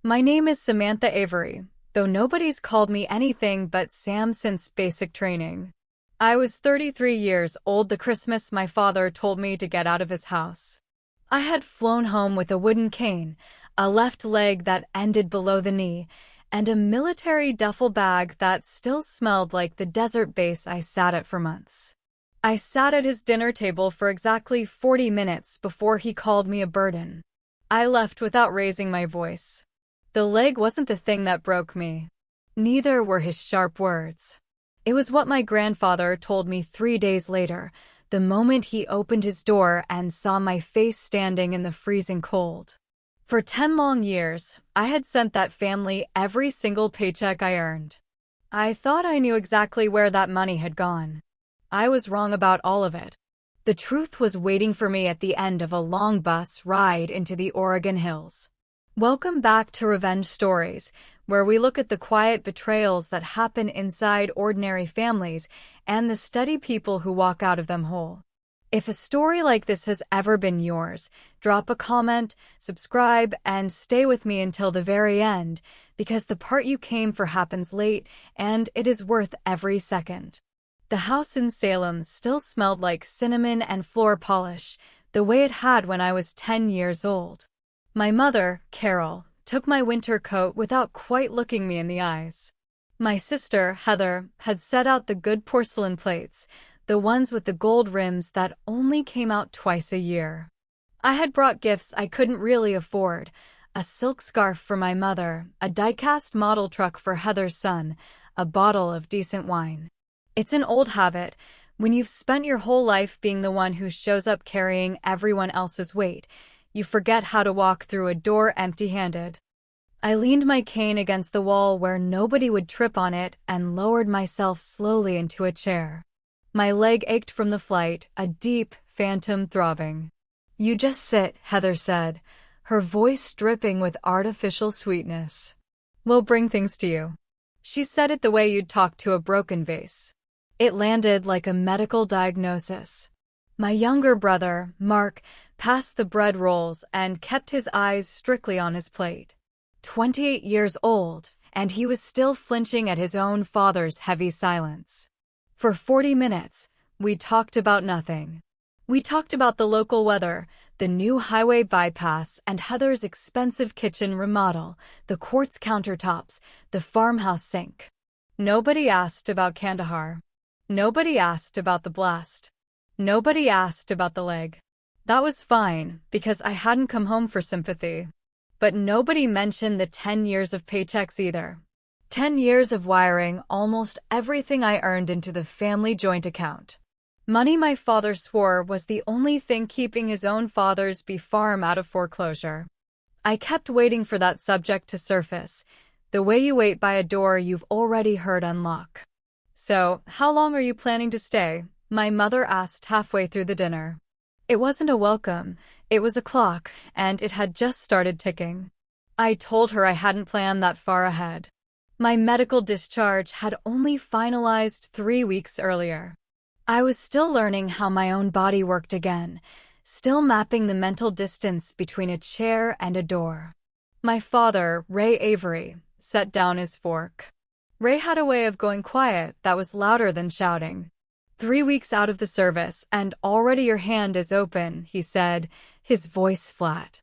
My name is Samantha Avery, though nobody's called me anything but Sam since basic training. I was 33 years old the Christmas my father told me to get out of his house. I had flown home with a wooden cane, a left leg that ended below the knee, and a military duffel bag that still smelled like the desert base I sat at for months. I sat at his dinner table for exactly 40 minutes before he called me a burden. I left without raising my voice. The leg wasn't the thing that broke me. Neither were his sharp words. It was what my grandfather told me 3 days later, the moment he opened his door and saw my face standing in the freezing cold. For 10 long years, I had sent that family every single paycheck I earned. I thought I knew exactly where that money had gone. I was wrong about all of it. The truth was waiting for me at the end of a long bus ride into the Oregon hills. Welcome back to Revenge Stories, where we look at the quiet betrayals that happen inside ordinary families and the steady people who walk out of them whole. If a story like this has ever been yours, drop a comment, subscribe, and stay with me until the very end, because the part you came for happens late, and it is worth every second. The house in Salem still smelled like cinnamon and floor polish, the way it had when I was 10 years old. My mother, Carol, took my winter coat without quite looking me in the eyes. My sister, Heather, had set out the good porcelain plates, the ones with the gold rims that only came out twice a year. I had brought gifts I couldn't really afford, a silk scarf for my mother, a die-cast model truck for Heather's son, a bottle of decent wine. It's an old habit. When you've spent your whole life being the one who shows up carrying everyone else's weight, you forget how to walk through a door empty-handed. I leaned my cane against the wall where nobody would trip on it and lowered myself slowly into a chair. My leg ached from the flight, a deep, phantom throbbing. "You just sit," Heather said, her voice dripping with artificial sweetness. "We'll bring things to you." She said it the way you'd talk to a broken vase. It landed like a medical diagnosis. My younger brother, Mark, passed the bread rolls and kept his eyes strictly on his plate. 28 years old, and he was still flinching at his own father's heavy silence. For 40 minutes, we talked about nothing. We talked about the local weather, the new highway bypass, and Heather's expensive kitchen remodel, the quartz countertops, the farmhouse sink. Nobody asked about Kandahar. Nobody asked about the blast. Nobody asked about the leg. That was fine, because I hadn't come home for sympathy. But nobody mentioned the 10 years of paychecks either. 10 years of wiring almost everything I earned into the family joint account. Money my father swore was the only thing keeping his own father's beef farm out of foreclosure. I kept waiting for that subject to surface, the way you wait by a door you've already heard unlock. "So, how long are you planning to stay?" my mother asked halfway through the dinner. It wasn't a welcome, it was a clock, and it had just started ticking. I told her I hadn't planned that far ahead. My medical discharge had only finalized 3 weeks earlier. I was still learning how my own body worked again, still mapping the mental distance between a chair and a door. My father, Ray Avery, set down his fork. Ray had a way of going quiet that was louder than shouting. 3 weeks out of the service, and already your hand is open, he said, his voice flat.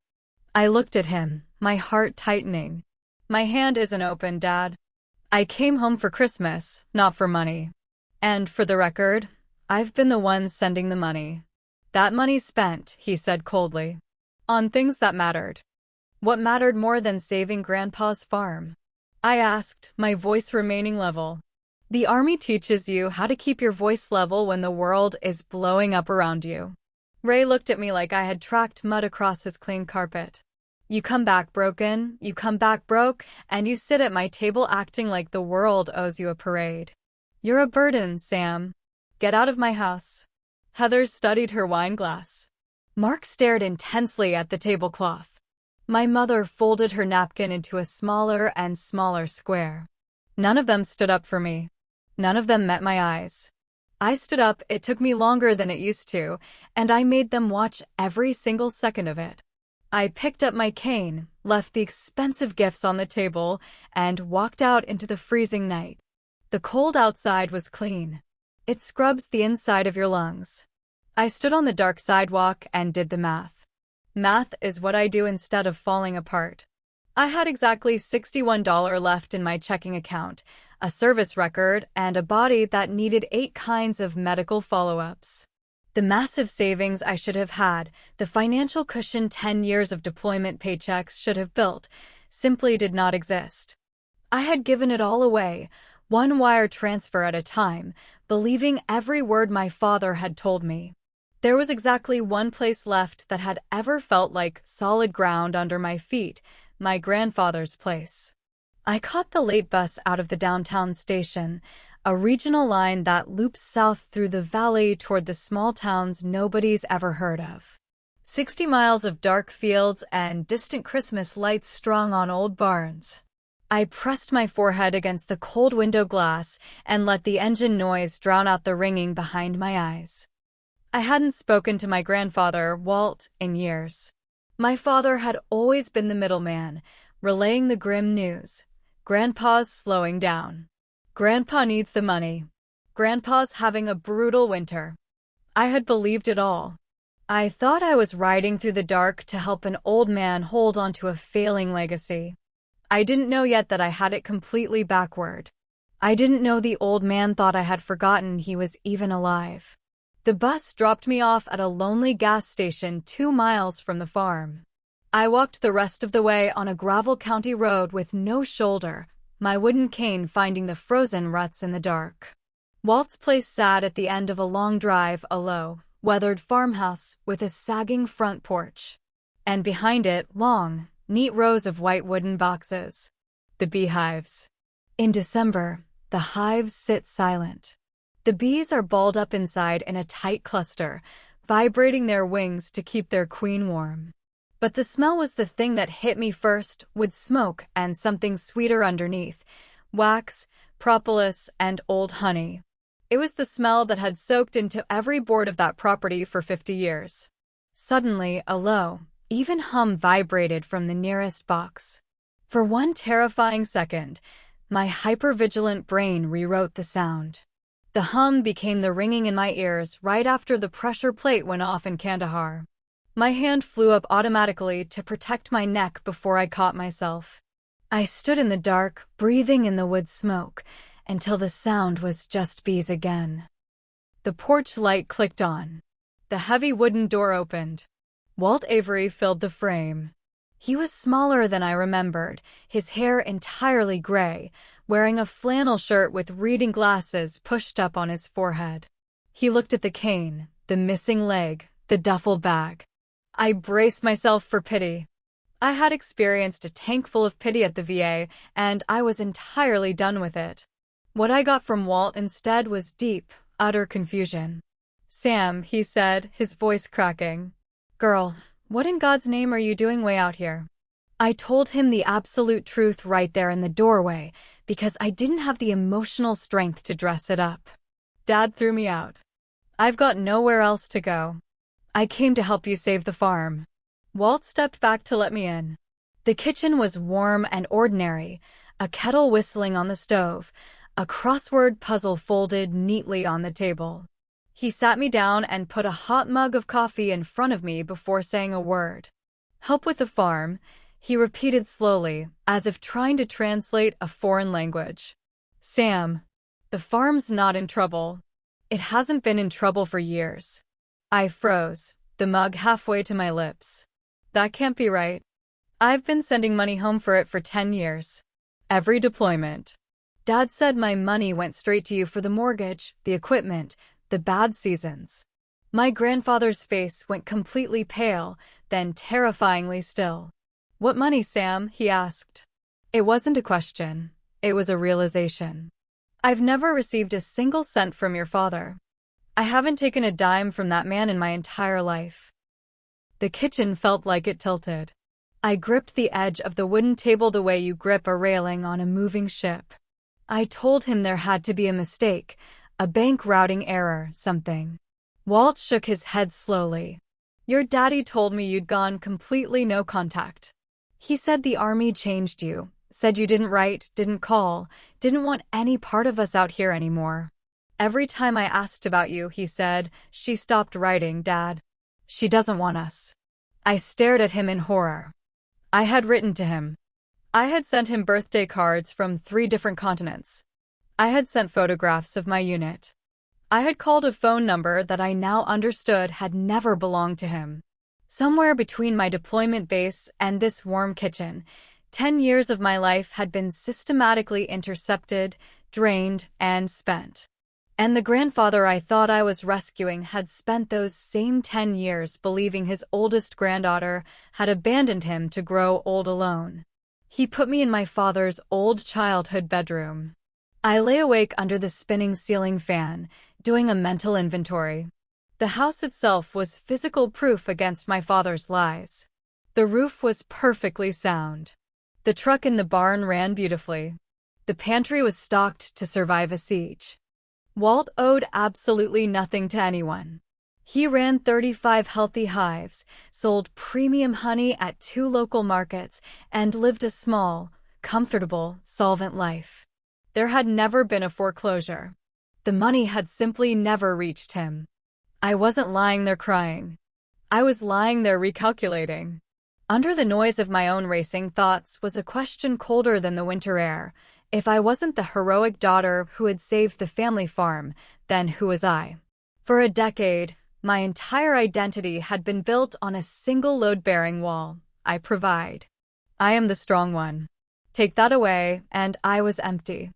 I looked at him, my heart tightening. My hand isn't open, Dad. I came home for Christmas, not for money. And for the record, I've been the one sending the money. That money's spent, he said coldly. On things that mattered. What mattered more than saving Grandpa's farm? I asked, my voice remaining level. The army teaches you how to keep your voice level when the world is blowing up around you. Ray looked at me like I had tracked mud across his clean carpet. You come back broken, you come back broke, and you sit at my table acting like the world owes you a parade. You're a burden, Sam. Get out of my house. Heather studied her wine glass. Mark stared intensely at the tablecloth. My mother folded her napkin into a smaller and smaller square. None of them stood up for me. None of them met my eyes. I stood up, it took me longer than it used to, and I made them watch every single second of it. I picked up my cane, left the expensive gifts on the table, and walked out into the freezing night. The cold outside was clean. It scrubs the inside of your lungs. I stood on the dark sidewalk and did the math. Math is what I do instead of falling apart. I had exactly $61 left in my checking account, a service record, and a body that needed 8 kinds of medical follow-ups. The massive savings I should have had, the financial cushion 10 years of deployment paychecks should have built, simply did not exist. I had given it all away, one wire transfer at a time, believing every word my father had told me. There was exactly one place left that had ever felt like solid ground under my feet, my grandfather's place. I caught the late bus out of the downtown station, a regional line that loops south through the valley toward the small towns nobody's ever heard of. 60 miles of dark fields and distant Christmas lights strung on old barns. I pressed my forehead against the cold window glass and let the engine noise drown out the ringing behind my eyes. I hadn't spoken to my grandfather, Walt, in years. My father had always been the middleman, relaying the grim news. Grandpa's slowing down. Grandpa needs the money. Grandpa's having a brutal winter. I had believed it all. I thought I was riding through the dark to help an old man hold onto a failing legacy. I didn't know yet that I had it completely backward. I didn't know the old man thought I had forgotten he was even alive. The bus dropped me off at a lonely gas station 2 miles from the farm. I walked the rest of the way on a gravel county road with no shoulder, my wooden cane finding the frozen ruts in the dark. Walt's place sat at the end of a long drive, a low, weathered farmhouse with a sagging front porch. And behind it, long, neat rows of white wooden boxes. The beehives. In December, the hives sit silent. The bees are balled up inside in a tight cluster, vibrating their wings to keep their queen warm. But the smell was the thing that hit me first, with smoke and something sweeter underneath, wax, propolis, and old honey. It was the smell that had soaked into every board of that property for 50 years. Suddenly, a low, even hum vibrated from the nearest box. For one terrifying second, my hypervigilant brain rewrote the sound. The hum became the ringing in my ears right after the pressure plate went off in Kandahar. My hand flew up automatically to protect my neck before I caught myself. I stood in the dark, breathing in the wood smoke, until the sound was just bees again. The porch light clicked on. The heavy wooden door opened. Walt Avery filled the frame. He was smaller than I remembered, his hair entirely gray, wearing a flannel shirt with reading glasses pushed up on his forehead. He looked at the cane, the missing leg, the duffel bag. I braced myself for pity. I had experienced a tank full of pity at the VA, and I was entirely done with it. What I got from Walt instead was deep, utter confusion. "Sam," he said, his voice cracking. "Girl, what in God's name are you doing way out here?" I told him the absolute truth right there in the doorway, because I didn't have the emotional strength to dress it up. "Dad threw me out. I've got nowhere else to go. I came to help you save the farm." Walt stepped back to let me in. The kitchen was warm and ordinary, a kettle whistling on the stove, a crossword puzzle folded neatly on the table. He sat me down and put a hot mug of coffee in front of me before saying a word. "Help with the farm," he repeated slowly, as if trying to translate a foreign language. "Sam, the farm's not in trouble. It hasn't been in trouble for years." I froze, the mug halfway to my lips. That can't be right. I've been sending money home for it for 10 years. Every deployment. Dad said my money went straight to you for the mortgage, the equipment, the bad seasons. My grandfather's face went completely pale, then terrifyingly still. "What money, Sam?" he asked. It wasn't a question. It was a realization. "I've never received a single cent from your father. I haven't taken a dime from that man in my entire life." The kitchen felt like it tilted. I gripped the edge of the wooden table the way you grip a railing on a moving ship. I told him there had to be a mistake, a bank routing error, something. Walt shook his head slowly. Your daddy told me you'd gone completely no contact. He said the army changed you, said you didn't write, didn't call, didn't want any part of us out here anymore. Every time I asked about you, he said, she stopped writing, Dad. She doesn't want us. I stared at him in horror. I had written to him. I had sent him birthday cards from 3 different continents. I had sent photographs of my unit. I had called a phone number that I now understood had never belonged to him. Somewhere between my deployment base and this warm kitchen, 10 years of my life had been systematically intercepted, drained, and spent. And the grandfather I thought I was rescuing had spent those same 10 years believing his oldest granddaughter had abandoned him to grow old alone. He put me in my father's old childhood bedroom. I lay awake under the spinning ceiling fan, doing a mental inventory. The house itself was physical proof against my father's lies. The roof was perfectly sound. The truck in the barn ran beautifully. The pantry was stocked to survive a siege. Walt owed absolutely nothing to anyone. He ran 35 healthy hives, sold premium honey at 2 local markets, and lived a small, comfortable, solvent life. There had never been a foreclosure. The money had simply never reached him. I wasn't lying there crying. I was lying there recalculating. Under the noise of my own racing thoughts was a question colder than the winter air. If I wasn't the heroic daughter who had saved the family farm, then who was I? For a decade, my entire identity had been built on a single load-bearing wall. I provide. I am the strong one. Take that away, and I was empty.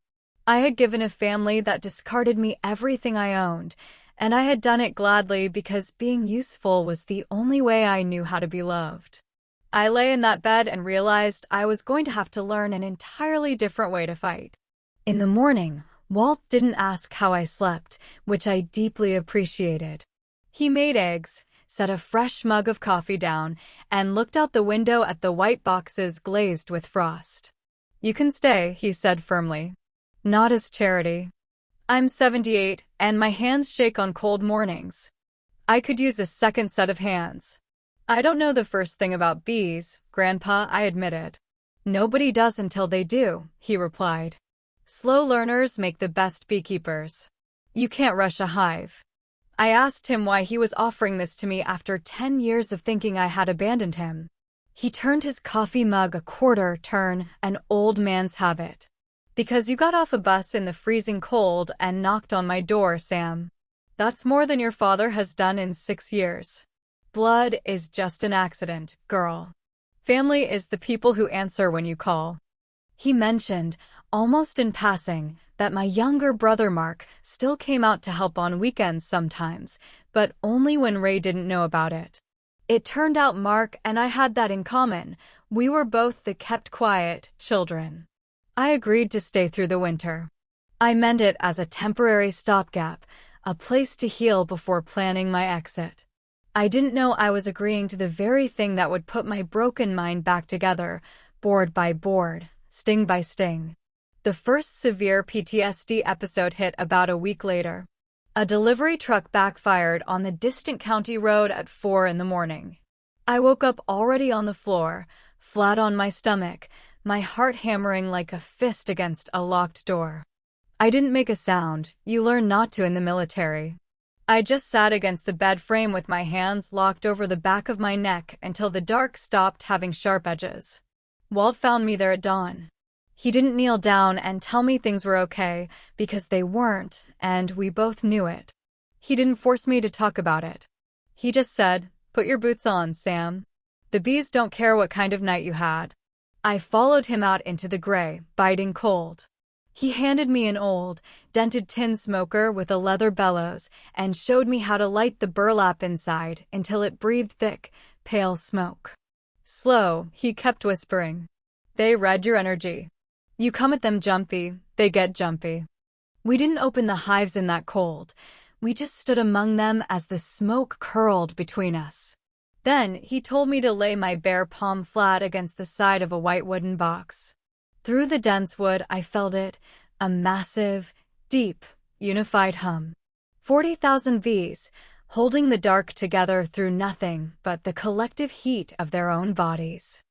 I had given a family that discarded me everything I owned, and I had done it gladly because being useful was the only way I knew how to be loved. I lay in that bed and realized I was going to have to learn an entirely different way to fight. In the morning, Walt didn't ask how I slept, which I deeply appreciated. He made eggs, set a fresh mug of coffee down, and looked out the window at the white boxes glazed with frost. You can stay, he said firmly. Not as charity. I'm 78, and my hands shake on cold mornings. I could use a second set of hands. I don't know the first thing about bees, Grandpa, I admitted. Nobody does until they do, he replied. Slow learners make the best beekeepers. You can't rush a hive. I asked him why he was offering this to me after 10 years of thinking I had abandoned him. He turned his coffee mug a quarter turn, an old man's habit. Because you got off a bus in the freezing cold and knocked on my door, Sam. That's more than your father has done in 6 years. Blood is just an accident, girl. Family is the people who answer when you call. He mentioned, almost in passing, that my younger brother Mark still came out to help on weekends sometimes, but only when Ray didn't know about it. It turned out Mark and I had that in common. We were both the kept quiet children. I agreed to stay through the winter. I meant it as a temporary stopgap, a place to heal before planning my exit. I didn't know I was agreeing to the very thing that would put my broken mind back together, board by board, sting by sting. The first severe PTSD episode hit about a week later. A delivery truck backfired on the distant county road at 4 in the morning. I woke up already on the floor, flat on my stomach, my heart hammering like a fist against a locked door. I didn't make a sound. You learn not to in the military. I just sat against the bed frame with my hands locked over the back of my neck until the dark stopped having sharp edges. Walt found me there at dawn. He didn't kneel down and tell me things were okay, because they weren't, and we both knew it. He didn't force me to talk about it. He just said, "Put your boots on, Sam. The bees don't care what kind of night you had." I followed him out into the gray, biting cold. He handed me an old, dented tin smoker with a leather bellows and showed me how to light the burlap inside until it breathed thick, pale smoke. Slow, he kept whispering. They read your energy. You come at them jumpy, they get jumpy. We didn't open the hives in that cold. We just stood among them as the smoke curled between us. Then he told me to lay my bare palm flat against the side of a white wooden box. Through the dense wood, I felt it, a massive, deep, unified hum. 40,000 bees, holding the dark together through nothing but the collective heat of their own bodies.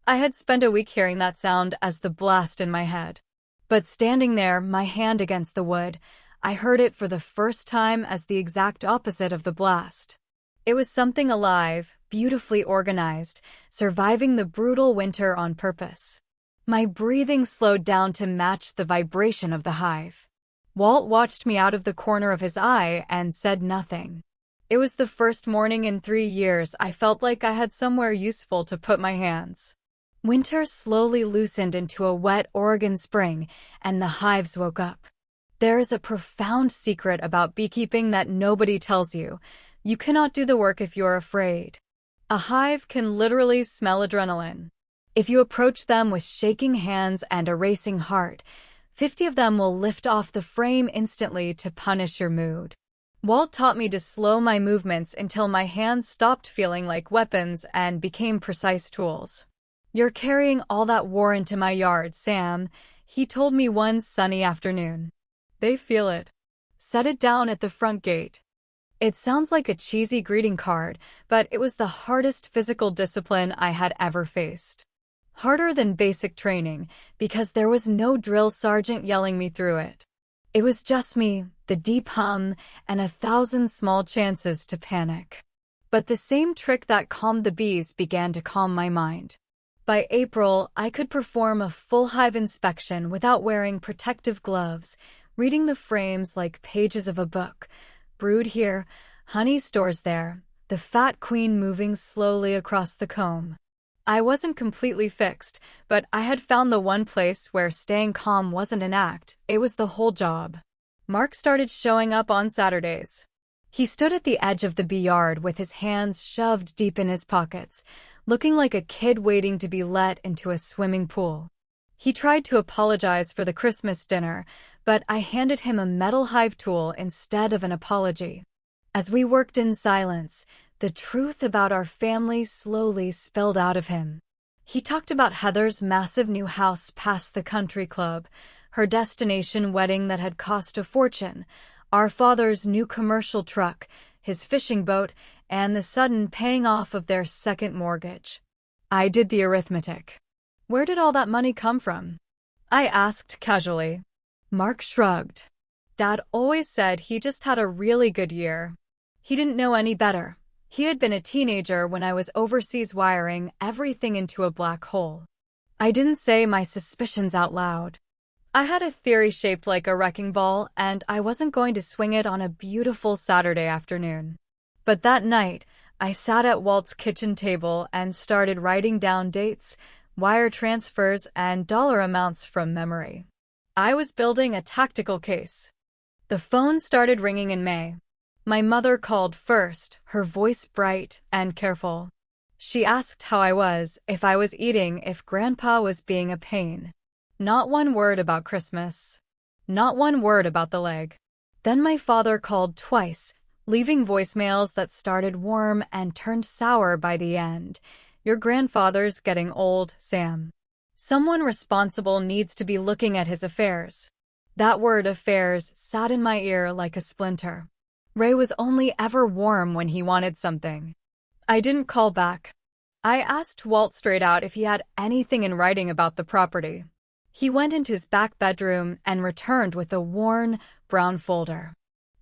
I had spent a week hearing that sound as the blast in my head. But standing there, my hand against the wood, I heard it for the first time as the exact opposite of the blast. It was something alive, beautifully organized, surviving the brutal winter on purpose. My breathing slowed down to match the vibration of the hive. Walt watched me out of the corner of his eye and said nothing. It was the first morning in 3 years I felt like I had somewhere useful to put my hands. Winter slowly loosened into a wet Oregon spring, and the hives woke up. There is a profound secret about beekeeping that nobody tells you. You cannot do the work if you're afraid. A hive can literally smell adrenaline. If you approach them with shaking hands and a racing heart, 50 of them will lift off the frame instantly to punish your mood. Walt taught me to slow my movements until my hands stopped feeling like weapons and became precise tools. "You're carrying all that war into my yard, Sam," he told me one sunny afternoon. "They feel it. Set it down at the front gate." It sounds like a cheesy greeting card, but it was the hardest physical discipline I had ever faced. Harder than basic training, because there was no drill sergeant yelling me through it. It was just me, the deep hum, and 1,000 small chances to panic. But the same trick that calmed the bees began to calm my mind. By April, I could perform a full hive inspection without wearing protective gloves, reading the frames like pages of a book. Brood here, honey stores there, the fat queen moving slowly across the comb. I wasn't completely fixed, but I had found the one place where staying calm wasn't an act, it was the whole job. Mark started showing up on Saturdays. He stood at the edge of the bee yard with his hands shoved deep in his pockets, looking like a kid waiting to be let into a swimming pool. He tried to apologize for the Christmas dinner, but I handed him a metal hive tool instead of an apology. As we worked in silence, the truth about our family slowly spilled out of him. He talked about Heather's massive new house past the country club, her destination wedding that had cost a fortune, our father's new commercial truck, his fishing boat, and the sudden paying off of their second mortgage. I did the arithmetic. "Where did all that money come from?" I asked casually. Mark shrugged. "Dad always said he just had a really good year. He didn't know any better. He had been a teenager when I was overseas wiring everything into a black hole." I didn't say my suspicions out loud. I had a theory shaped like a wrecking ball, and I wasn't going to swing it on a beautiful Saturday afternoon. But that night, I sat at Walt's kitchen table and started writing down dates, wire transfers, and dollar amounts from memory. I was building a tactical case. The phone started ringing in May. My mother called first, her voice bright and careful. She asked how I was, if I was eating, if Grandpa was being a pain. Not one word about Christmas. Not one word about the leg. Then my father called twice, leaving voicemails that started warm and turned sour by the end. "Your grandfather's getting old, Sam. Someone responsible needs to be looking at his affairs." That word affairs sat in my ear like a splinter. Ray was only ever warm when he wanted something. I didn't call back. I asked Walt straight out if he had anything in writing about the property. He went into his back bedroom and returned with a worn, brown folder.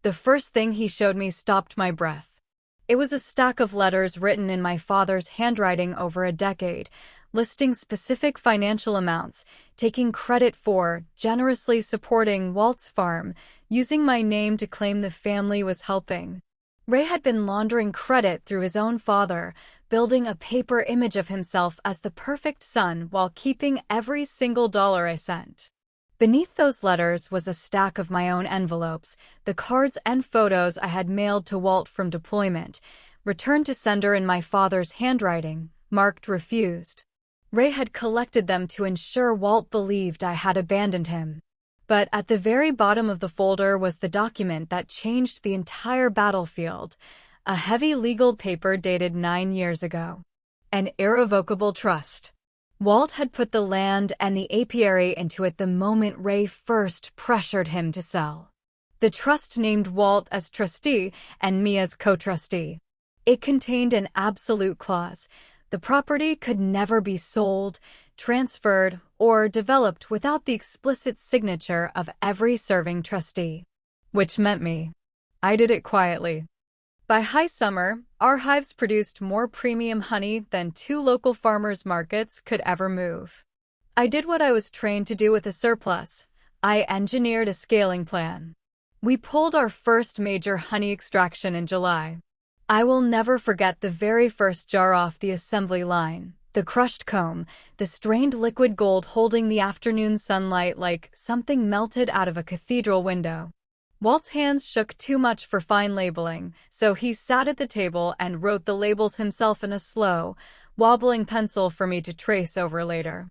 The first thing he showed me stopped my breath. It was a stack of letters written in my father's handwriting over a decade, listing specific financial amounts, taking credit for, generously supporting Walt's farm, using my name to claim the family was helping. Ray had been laundering credit through his own father, building a paper image of himself as the perfect son while keeping every single dollar I sent. Beneath those letters was a stack of my own envelopes, the cards and photos I had mailed to Walt from deployment, returned to sender in my father's handwriting, marked refused. Ray had collected them to ensure Walt believed I had abandoned him. But at the very bottom of the folder was the document that changed the entire battlefield, a heavy legal paper dated 9 years ago. An irrevocable trust. Walt had put the land and the apiary into it the moment Ray first pressured him to sell. The trust named Walt as trustee and me as co-trustee. It contained an absolute clause. The property could never be sold, transferred, or developed without the explicit signature of every serving trustee. Which meant me. I did it quietly. By high summer, our hives produced more premium honey than 2 local farmers' markets could ever move. I did what I was trained to do with a surplus. I engineered a scaling plan. We pulled our first major honey extraction in July. I will never forget the very first jar off the assembly line. The crushed comb, the strained liquid gold holding the afternoon sunlight like something melted out of a cathedral window. Walt's hands shook too much for fine labeling, so he sat at the table and wrote the labels himself in a slow, wobbling pencil for me to trace over later.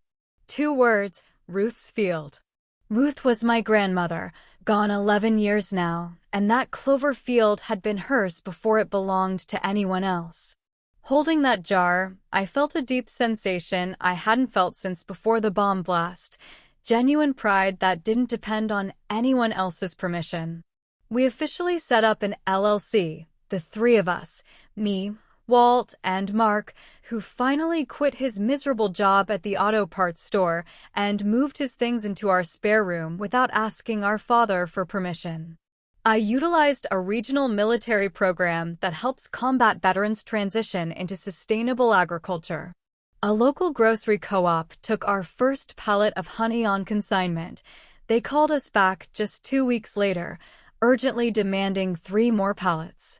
2 words, Ruth's Field. Ruth was my grandmother, gone 11 years now, and that clover field had been hers before it belonged to anyone else. Holding that jar, I felt a deep sensation I hadn't felt since before the bomb blast, genuine pride that didn't depend on anyone else's permission. We officially set up an LLC, the 3 of us, me, Walt, and Mark, who finally quit his miserable job at the auto parts store and moved his things into our spare room without asking our father for permission. I utilized a regional military program that helps combat veterans transition into sustainable agriculture. A local grocery co-op took our first pallet of honey on consignment. They called us back just 2 weeks later, urgently demanding 3 more pallets.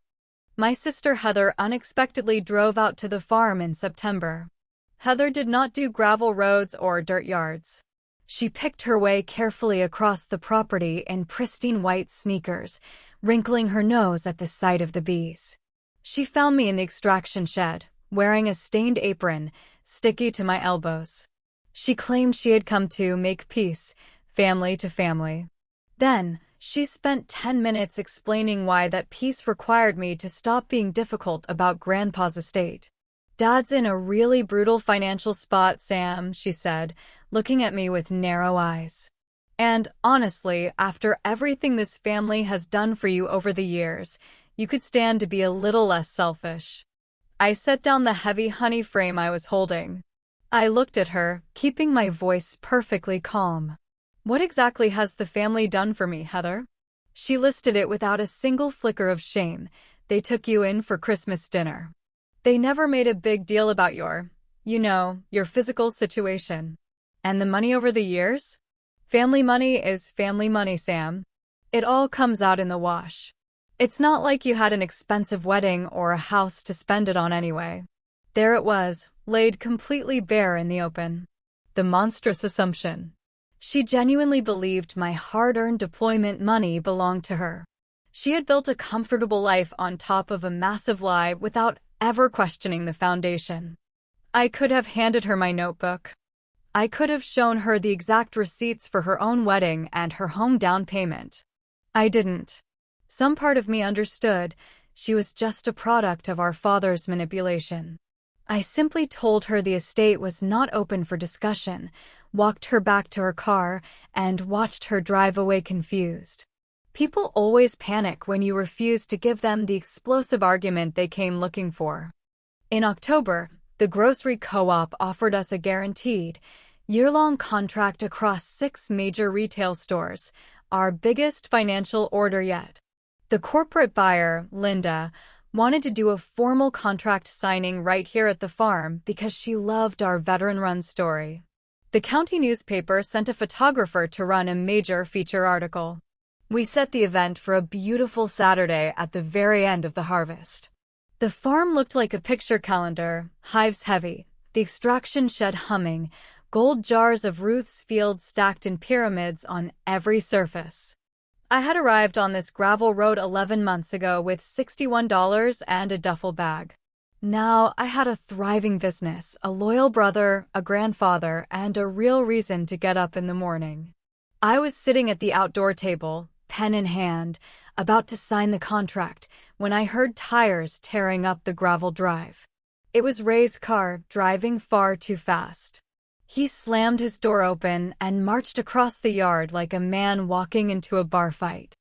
My sister Heather unexpectedly drove out to the farm in September. Heather did not do gravel roads or dirt yards. She picked her way carefully across the property in pristine white sneakers, wrinkling her nose at the sight of the bees. She found me in the extraction shed, wearing a stained apron, sticky to my elbows. She claimed she had come to make peace, family to family. Then, she spent 10 minutes explaining why that peace required me to stop being difficult about Grandpa's estate. "Dad's in a really brutal financial spot, Sam," she said, looking at me with narrow eyes. "And honestly, after everything this family has done for you over the years, you could stand to be a little less selfish." I set down the heavy honey frame I was holding. I looked at her, keeping my voice perfectly calm. "What exactly has the family done for me, Heather?" She listed it without a single flicker of shame. "They took you in for Christmas dinner. They never made a big deal about your physical situation. And the money over the years? Family money is family money, Sam. It all comes out in the wash. It's not like you had an expensive wedding or a house to spend it on anyway." There it was, laid completely bare in the open. The monstrous assumption. She genuinely believed my hard-earned deployment money belonged to her. She had built a comfortable life on top of a massive lie without ever questioning the foundation. I could have handed her my notebook. I could have shown her the exact receipts for her own wedding and her home down payment. I didn't. Some part of me understood. She was just a product of our father's manipulation. I simply told her the estate was not open for discussion, walked her back to her car, and watched her drive away confused. People always panic when you refuse to give them the explosive argument they came looking for. In October, the grocery co-op offered us a guaranteed, year-long contract across 6 major retail stores, our biggest financial order yet. The corporate buyer, Linda, wanted to do a formal contract signing right here at the farm because she loved our veteran-run story. The county newspaper sent a photographer to run a major feature article. We set the event for a beautiful Saturday at the very end of the harvest. The farm looked like a picture calendar, hives heavy, the extraction shed humming, gold jars of Ruth's Field stacked in pyramids on every surface. I had arrived on this gravel road 11 months ago with $61 and a duffel bag. Now I had a thriving business, a loyal brother, a grandfather, and a real reason to get up in the morning. I was sitting at the outdoor table, pen in hand, about to sign the contract, when I heard tires tearing up the gravel drive. It was Ray's car, driving far too fast. He slammed his door open and marched across the yard like a man walking into a bar fight.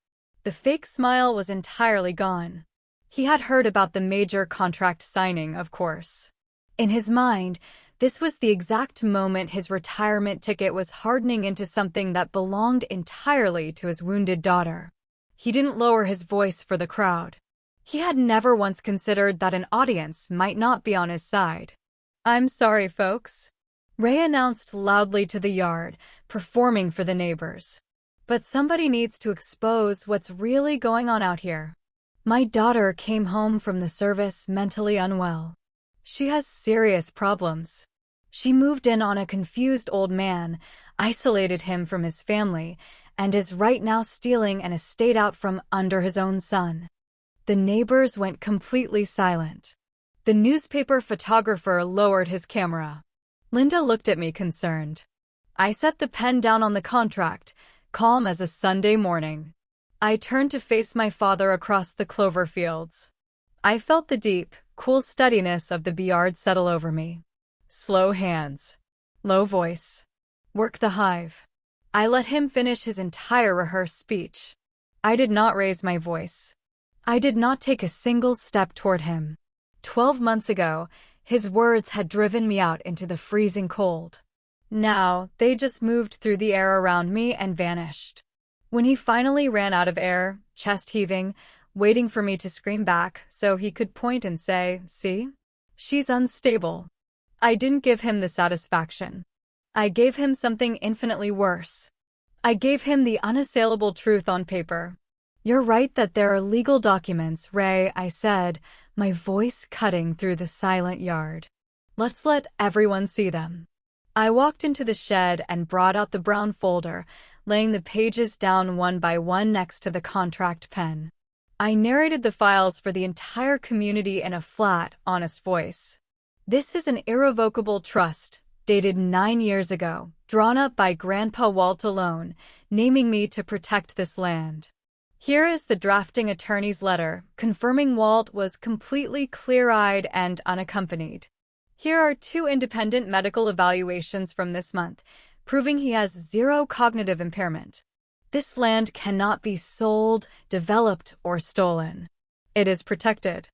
The fake smile was entirely gone. He had heard about the major contract signing, of course. In his mind, this was the exact moment his retirement ticket was hardening into something that belonged entirely to his wounded daughter. He didn't lower his voice for the crowd. He had never once considered that an audience might not be on his side. "I'm sorry, folks," Ray announced loudly to the yard, performing for the neighbors. "But somebody needs to expose what's really going on out here. My daughter came home from the service mentally unwell. She has serious problems. She moved in on a confused old man, isolated him from his family, and is right now stealing an estate out from under his own son." The neighbors went completely silent. The newspaper photographer lowered his camera. Linda looked at me concerned. I set the pen down on the contract, calm as a Sunday morning. I turned to face my father across the clover fields. I felt the deep, cool steadiness of the Biard settle over me. Slow hands. Low voice. Work the hive. I let him finish his entire rehearsed speech. I did not raise my voice. I did not take a single step toward him. 12 months ago, his words had driven me out into the freezing cold. Now, they just moved through the air around me and vanished. When he finally ran out of air, chest heaving, waiting for me to scream back so he could point and say, "See? She's unstable." I didn't give him the satisfaction. I gave him something infinitely worse. I gave him the unassailable truth on paper. "You're right that there are legal documents, Ray," I said, my voice cutting through the silent yard. "Let's let everyone see them." I walked into the shed and brought out the brown folder, laying the pages down one by one next to the contract pen. I narrated the files for the entire community in a flat, honest voice. "This is an irrevocable trust, dated 9 years ago, drawn up by Grandpa Walt alone, naming me to protect this land. Here is the drafting attorney's letter, confirming Walt was completely clear-eyed and unaccompanied. Here are 2 independent medical evaluations from this month, proving he has 0 cognitive impairment. This land cannot be sold, developed, or stolen. It is protected."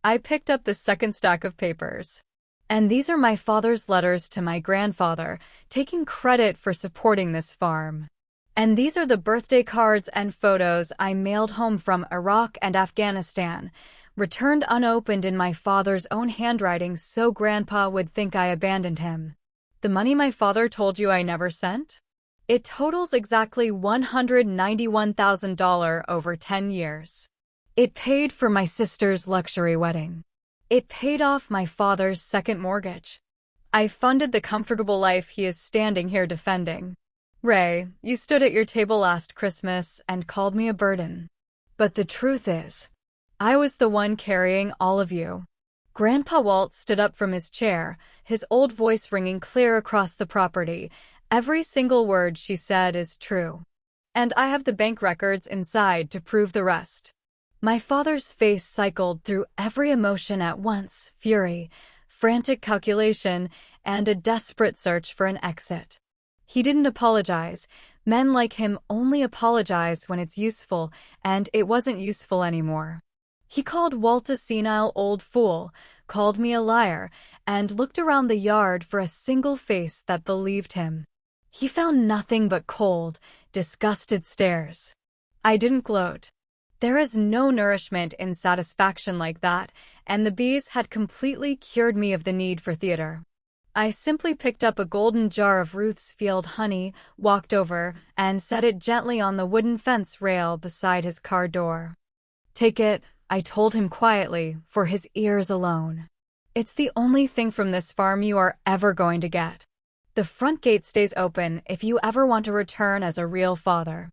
I picked up the second stack of papers. "And these are my father's letters to my grandfather, taking credit for supporting this farm. And these are the birthday cards and photos I mailed home from Iraq and Afghanistan, returned unopened in my father's own handwriting so Grandpa would think I abandoned him. The money my father told you I never sent? It totals exactly $191,000 over 10 years. It paid for my sister's luxury wedding. It paid off my father's second mortgage. I funded the comfortable life he is standing here defending. Ray, you stood at your table last Christmas and called me a burden. But the truth is, I was the one carrying all of you." Grandpa Walt stood up from his chair, his old voice ringing clear across the property. "Every single word she said is true. And I have the bank records inside to prove the rest." My father's face cycled through every emotion at once: fury, frantic calculation, and a desperate search for an exit. He didn't apologize. Men like him only apologize when it's useful, and it wasn't useful anymore. He called Walt a senile old fool, called me a liar, and looked around the yard for a single face that believed him. He found nothing but cold, disgusted stares. I didn't gloat. There is no nourishment in satisfaction like that, and the bees had completely cured me of the need for theater. I simply picked up a golden jar of Ruth's Field honey, walked over, and set it gently on the wooden fence rail beside his car door. "Take it," I told him quietly, for his ears alone. "It's the only thing from this farm you are ever going to get. The front gate stays open if you ever want to return as a real father.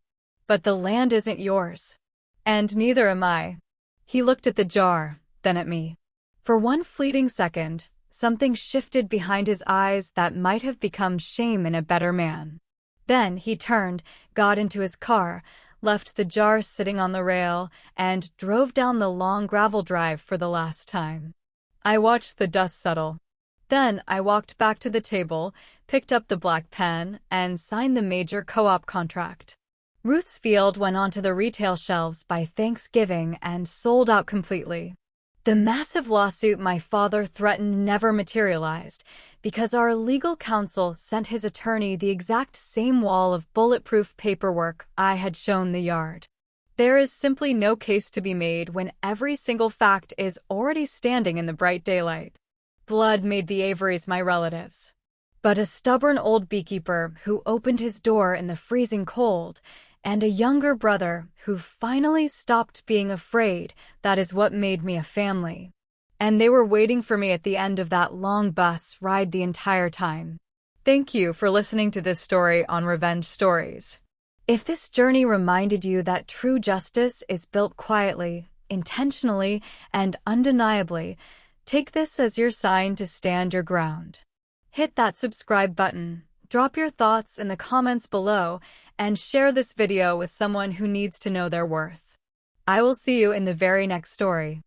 But the land isn't yours. And neither am I." He looked at the jar, then at me. For one fleeting second, something shifted behind his eyes that might have become shame in a better man. Then he turned, got into his car, left the jar sitting on the rail, and drove down the long gravel drive for the last time. I watched the dust settle. Then I walked back to the table, picked up the black pen, and signed the major co-op contract. Ruth's field went onto the retail shelves by Thanksgiving and sold out completely. The massive lawsuit my father threatened never materialized because our legal counsel sent his attorney the exact same wall of bulletproof paperwork I had shown the yard. There is simply no case to be made when every single fact is already standing in the bright daylight. Blood made the Averys my relatives. But a stubborn old beekeeper who opened his door in the freezing cold, and a younger brother who finally stopped being afraid, that is what made me a family. And they were waiting for me at the end of that long bus ride the entire time. Thank you for listening to this story on Revenge Stories. If this journey reminded you that true justice is built quietly, intentionally, and undeniably, take this as your sign to stand your ground. Hit that subscribe button, drop your thoughts in the comments below, and share this video with someone who needs to know their worth. I will see you in the very next story.